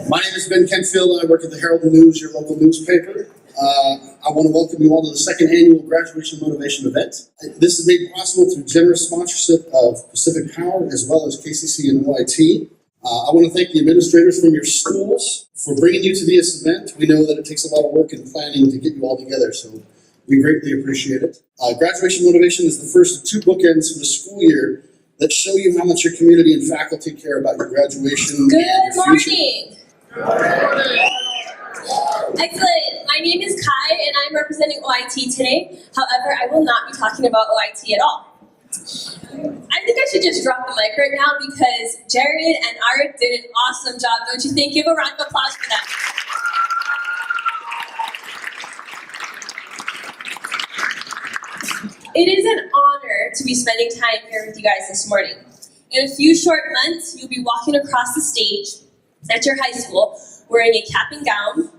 My name is Ben Kentfield, and I work at the Herald News, your local newspaper. I want to welcome you all to the second annual graduation motivation event. This is made possible through generous sponsorship of Pacific Power as well as KCC and OIT. I want to thank the administrators from your schools for bringing you to this event. We know that it takes a lot of work and planning to get you all together, so we greatly appreciate it. Graduation motivation is the first of two bookends for the school year that show you how much your community and faculty care about your graduation and your future. Good morning. Excellent. My name is Kai, and I'm representing OIT today. However, I will not be talking about OIT at all. I think I should just drop the mic right now because Jared and Arik did an awesome job, don't you think? Give a round of applause for them. It is an honor to be spending time here with you guys this morning. In a few short months, you'll be walking across the stage at your high school wearing a cap and gown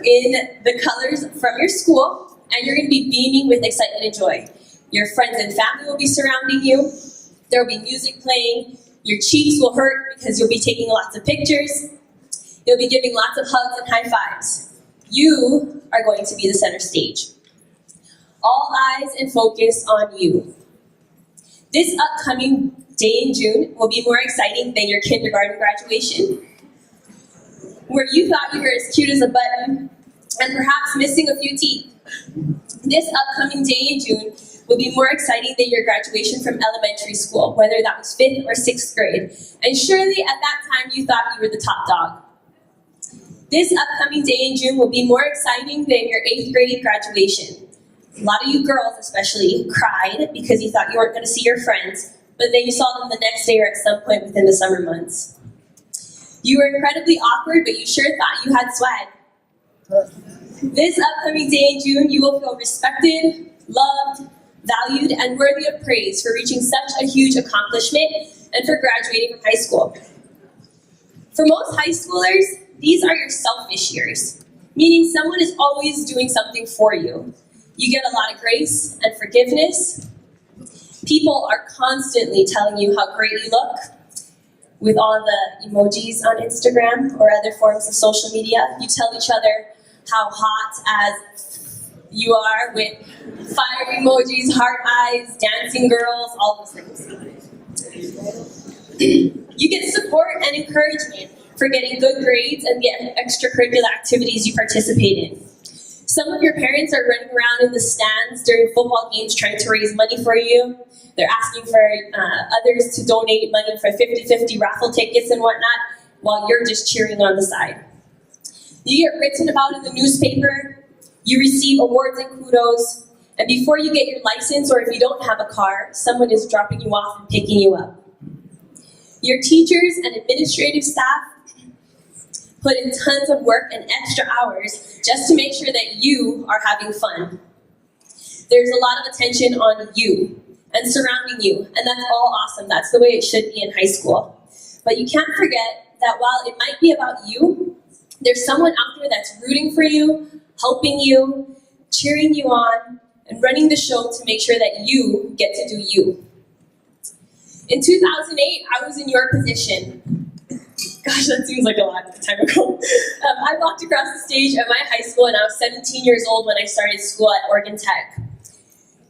in the colors from your school, and you're going to be beaming with excitement and joy. Your friends and family will be surrounding you. There will be music playing. Your cheeks will hurt because you'll be taking lots of pictures. You'll be giving lots of hugs and high fives. You are going to be the center stage. All eyes and focus on you. This upcoming day in June will be more exciting than your kindergarten graduation, where you thought you were as cute as a button and perhaps missing a few teeth. This upcoming day in June will be more exciting than your graduation from elementary school, whether that was 5th or 6th grade. And surely at that time you thought you were the top dog. This upcoming day in June will be more exciting than your 8th grade graduation. A lot of you girls especially cried because you thought you weren't going to see your friends, but then you saw them the next day or at some point within the summer months. You were incredibly awkward, but you sure thought you had swag. This upcoming day in June, you will feel respected, loved, valued, and worthy of praise for reaching such a huge accomplishment and for graduating from high school. For most high schoolers, these are your selfish years, meaning someone is always doing something for you. You get a lot of grace and forgiveness. People are constantly telling you how great you look with all the emojis on Instagram or other forms of social media. You tell each other how hot as you are with fire emojis, heart eyes, dancing girls, all those things. You get support and encouragement for getting good grades and the extracurricular activities you participate in. Some of your parents are running around in the stands during football games trying to raise money for you. They're asking for others to donate money for 50-50 raffle tickets and whatnot, while you're just cheering on the side. You get written about in the newspaper, you receive awards and kudos, and before you get your license, or if you don't have a car, someone is dropping you off and picking you up. Your teachers and administrative staff put in tons of work and extra hours just to make sure that you are having fun. There's a lot of attention on you and surrounding you, and that's all awesome. That's the way it should be in high school. But you can't forget that while it might be about you, there's someone out there that's rooting for you, helping you, cheering you on, and running the show to make sure that you get to do you. In 2008, I was in your position. Gosh, that seems like a long time ago. I walked across the stage at my high school, and I was 17 years old when I started school at Oregon Tech.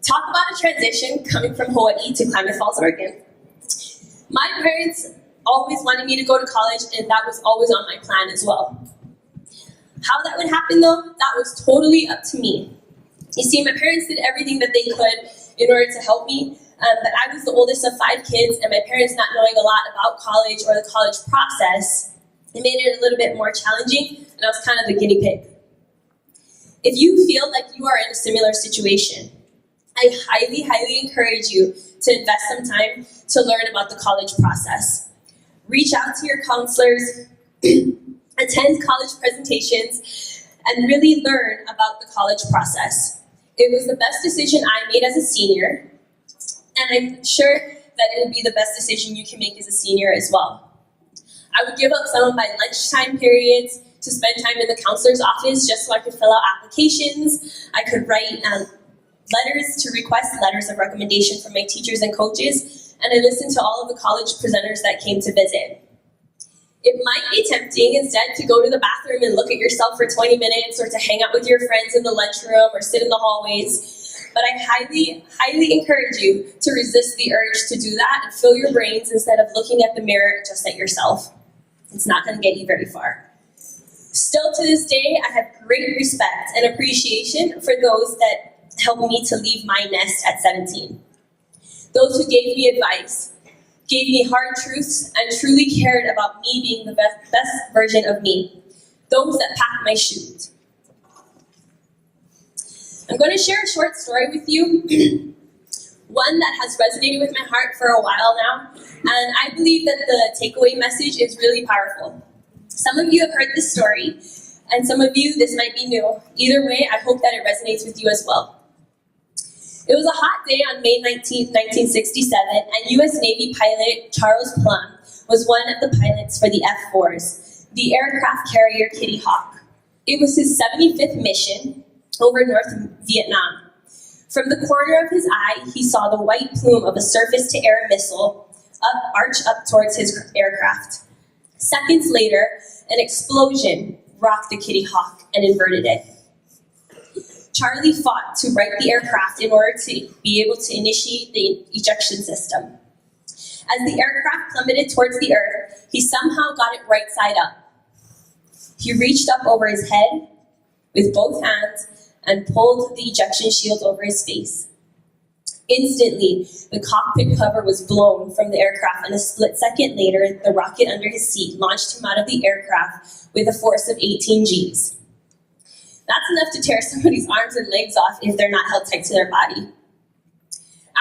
Talk about a transition coming from Hawaii to Klamath Falls, Oregon. My parents always wanted me to go to college, and that was always on my plan as well. How that would happen, though, that was totally up to me. You see, my parents did everything that they could in order to help me, but I was the oldest of 5 kids, and my parents not knowing a lot about college or the college process, it made it a little bit more challenging, and I was kind of the guinea pig. If you feel like you are in a similar situation, I highly, highly encourage you to invest some time to learn about the college process. Reach out to your counselors, attend college presentations, and really learn about the college process. It was the best decision I made as a senior, and I'm sure that it will be the best decision you can make as a senior as well. I would give up some of my lunchtime periods to spend time in the counselor's office just so I could fill out applications. I could write letters to request letters of recommendation from my teachers and coaches, and I listened to all of the college presenters that came to visit. It might be tempting instead to go to the bathroom and look at yourself for 20 minutes or to hang out with your friends in the lunchroom or sit in the hallways. But I highly, highly encourage you to resist the urge to do that and fill your brains instead of looking at the mirror just at yourself. It's not going to get you very far. Still to this day, I have great respect and appreciation for those that helped me to leave my nest at 17. Those who gave me advice, gave me hard truths, and truly cared about me being the best version of me. Those that packed my shoes. I'm going to share a short story with you, one that has resonated with my heart for a while now, and I believe that the takeaway message is really powerful. Some of you have heard this story, and some of you, this might be new. Either way, I hope that it resonates with you as well. It was a hot day on May 19, 1967, and U.S. Navy pilot Charles Plum was one of the pilots for the F-4s, the aircraft carrier Kitty Hawk. It was his 75th mission over North Vietnam. From the corner of his eye, he saw the white plume of a surface-to-air missile arch up towards his aircraft. Seconds later, an explosion rocked the Kitty Hawk and inverted it. Charlie fought to right the aircraft in order to be able to initiate the ejection system. As the aircraft plummeted towards the earth, he somehow got it right side up. He reached up over his head with both hands and pulled the ejection shield over his face. Instantly, the cockpit cover was blown from the aircraft, and a split second later, the rocket under his seat launched him out of the aircraft with a force of 18 Gs. That's enough to tear somebody's arms and legs off if they're not held tight to their body.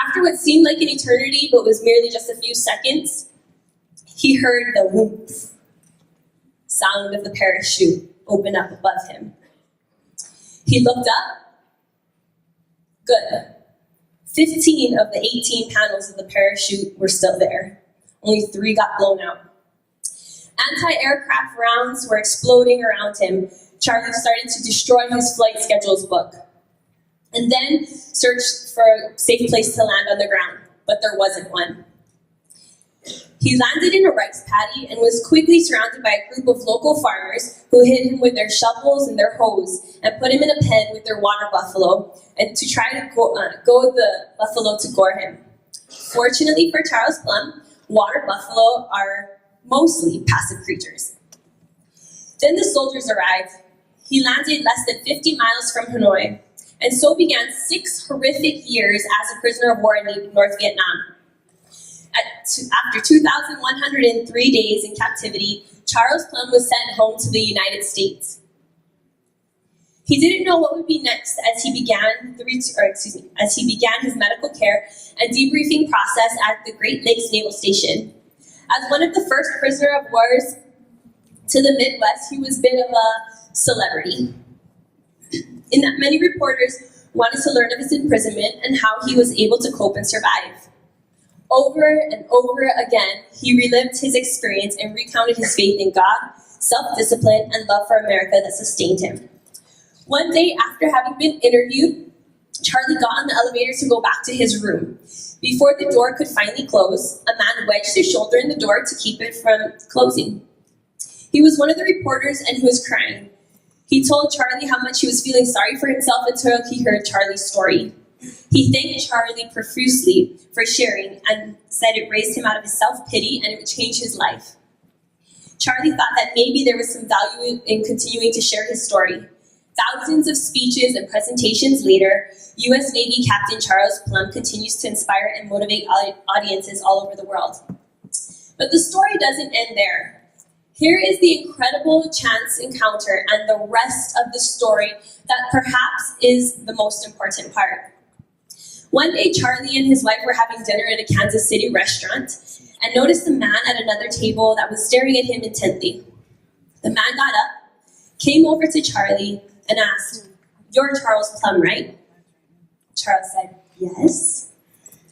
After what seemed like an eternity, but was merely just a few seconds, he heard the whoop sound of the parachute open up above him. He looked up. Good. 15 of the 18 panels of the parachute were still there. Only 3 got blown out. Anti-aircraft rounds were exploding around him. Charlie started to destroy his flight schedules book and then searched for a safe place to land on the ground, but there wasn't one. He landed in a rice paddy and was quickly surrounded by a group of local farmers who hit him with their shovels and their hoes and put him in a pen with their water buffalo and to try to goad the buffalo to gore him. Fortunately for Charles Plum, water buffalo are mostly passive creatures. Then the soldiers arrived. He landed less than 50 miles from Hanoi, and so began 6 horrific years as a prisoner of war in North Vietnam. After 2,103 days in captivity, Charles Plum was sent home to the United States. He didn't know what would be next as he began his medical care and debriefing process at the Great Lakes Naval Station. As one of the first prisoner of wars to the Midwest, he was a bit of a celebrity. In that many reporters wanted to learn of his imprisonment and how he was able to cope and survive. Over and over again, he relived his experience and recounted his faith in God, self-discipline, and love for America that sustained him. One day, after having been interviewed, Charlie got on the elevator to go back to his room. Before the door could finally close, a man wedged his shoulder in the door to keep it from closing. He was one of the reporters and he was crying. He told Charlie how much he was feeling sorry for himself until he heard Charlie's story. He thanked Charlie profusely for sharing and said it raised him out of his self-pity and it would change his life. Charlie thought that maybe there was some value in continuing to share his story. Thousands of speeches and presentations later, U.S. Navy Captain Charles Plum continues to inspire and motivate audiences all over the world. But the story doesn't end there. Here is the incredible chance encounter and the rest of the story that perhaps is the most important part. One day, Charlie and his wife were having dinner at a Kansas City restaurant and noticed a man at another table that was staring at him intently. The man got up, came over to Charlie, and asked, "You're Charles Plum, right?" Charles said, "Yes,"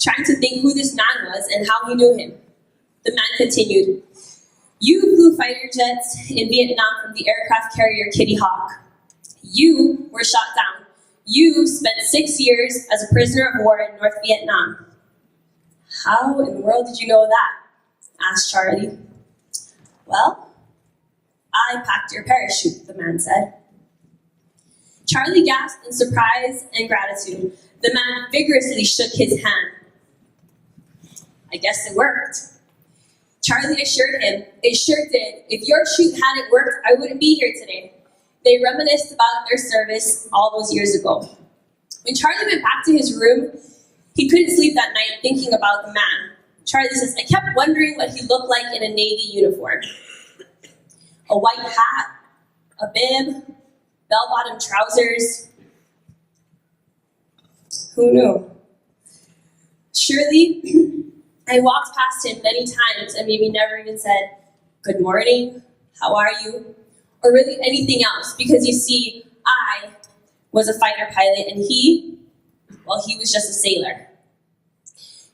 trying to think who this man was and how he knew him. The man continued, "You flew fighter jets in Vietnam from the aircraft carrier Kitty Hawk. You were shot down. You spent 6 years as a prisoner of war in North Vietnam." "How in the world did you know that?" asked Charlie. "Well, "I packed your parachute," the man said. Charlie gasped in surprise and gratitude. The man vigorously shook his hand. "I guess it worked." Charlie assured him, "It sure did. If your chute hadn't worked, I wouldn't be here today." They reminisced about their service all those years ago. When Charlie went back to his room, he couldn't sleep that night thinking about the man. Charlie says, "I kept wondering what he looked like in a Navy uniform. A white hat, a bib, bell-bottom trousers. Who knew?" Surely, I walked past him many times and maybe never even said, "Good morning, how are you?" or really anything else, because you see, I was a fighter pilot and he was just a sailor.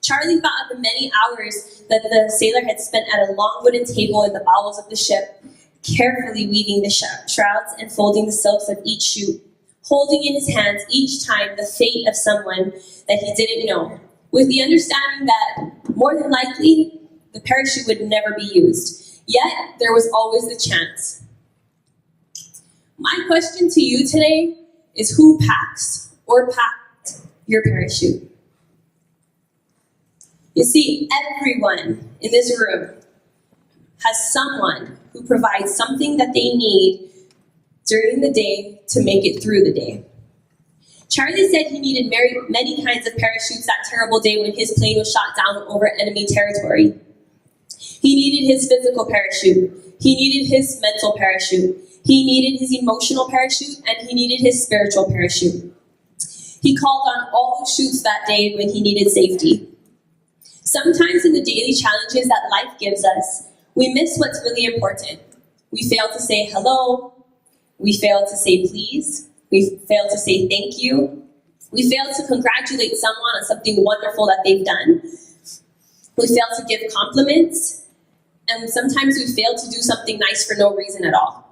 Charlie thought of the many hours that the sailor had spent at a long wooden table in the bowels of the ship, carefully weaving the shrouds and folding the silks of each chute, holding in his hands each time the fate of someone that he didn't know, with the understanding that, more than likely, the parachute would never be used. Yet, there was always the chance. My question to you today is, who packs or packed your parachute? You see, everyone in this room has someone who provides something that they need during the day to make it through the day. Charlie said he needed many kinds of parachutes that terrible day when his plane was shot down over enemy territory. He needed his physical parachute. He needed his mental parachute. He needed his emotional parachute, and he needed his spiritual parachute. He called on all the chutes that day when he needed safety. Sometimes in the daily challenges that life gives us, we miss what's really important. We fail to say hello. We fail to say please. We fail to say thank you. We fail to congratulate someone on something wonderful that they've done. We fail to give compliments. And sometimes we fail to do something nice for no reason at all.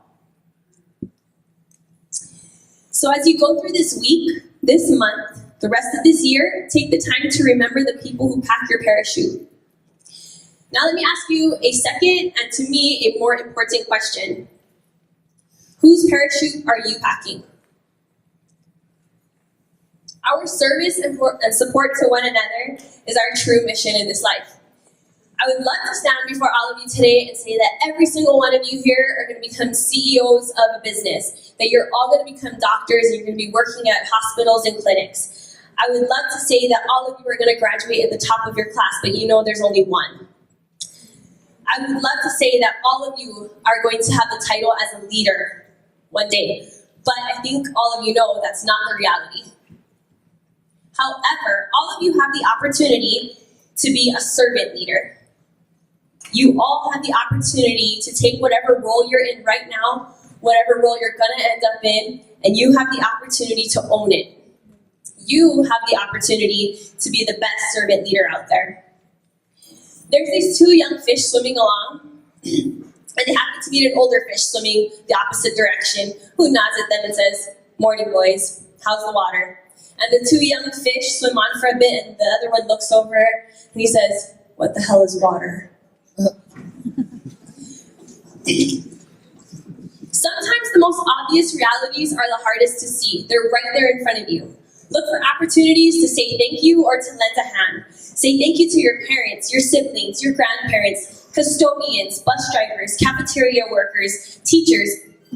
So as you go through this week, this month, the rest of this year, take the time to remember the people who pack your parachute. Now let me ask you a second, and to me, a more important question. Whose parachute are you packing? Our service and support to one another is our true mission in this life. I would love to stand before all of you today and say that every single one of you here are going to become CEOs of a business, that you're all going to become doctors and you're going to be working at hospitals and clinics. I would love to say that all of you are going to graduate at the top of your class, but you know there's only one. I would love to say that all of you are going to have the title as a leader one day, but I think all of you know that's not the reality. However, all of you have the opportunity to be a servant leader. You all have the opportunity to take whatever role you're in right now, whatever role you're going to end up in, and you have the opportunity to own it. You have the opportunity to be the best servant leader out there. There's these two young fish swimming along, and they happen to meet an older fish swimming the opposite direction, who nods at them and says, "Morning, boys. How's the water?" And the two young fish swim on for a bit, and the other one looks over, and he says, "What the hell is water?" Sometimes the most obvious realities are the hardest to see. They're right there in front of you. Look for opportunities to say thank you or to lend a hand. Say thank you to your parents, your siblings, your grandparents, custodians, bus drivers, cafeteria workers, teachers,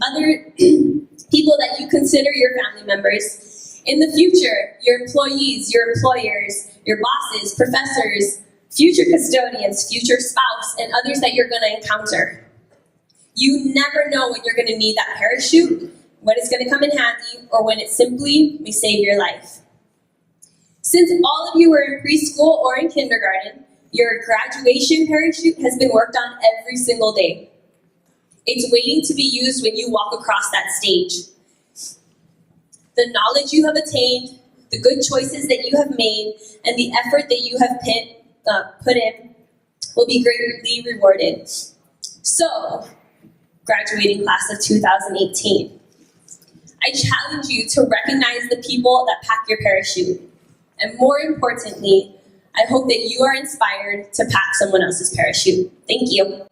other people that you consider your family members. In the future, your employees, your employers, your bosses, professors, future custodians, future spouse, and others that you're going to encounter. You never know when you're going to need that parachute, when it's going to come in handy, or when it simply may save your life. Since all of you were in preschool or in kindergarten, your graduation parachute has been worked on every single day. It's waiting to be used when you walk across that stage. The knowledge you have attained, the good choices that you have made, and the effort that you have put in will be greatly rewarded. So, graduating class of 2018, I challenge you to recognize the people that pack your parachute. And more importantly, I hope that you are inspired to pack someone else's parachute. Thank you.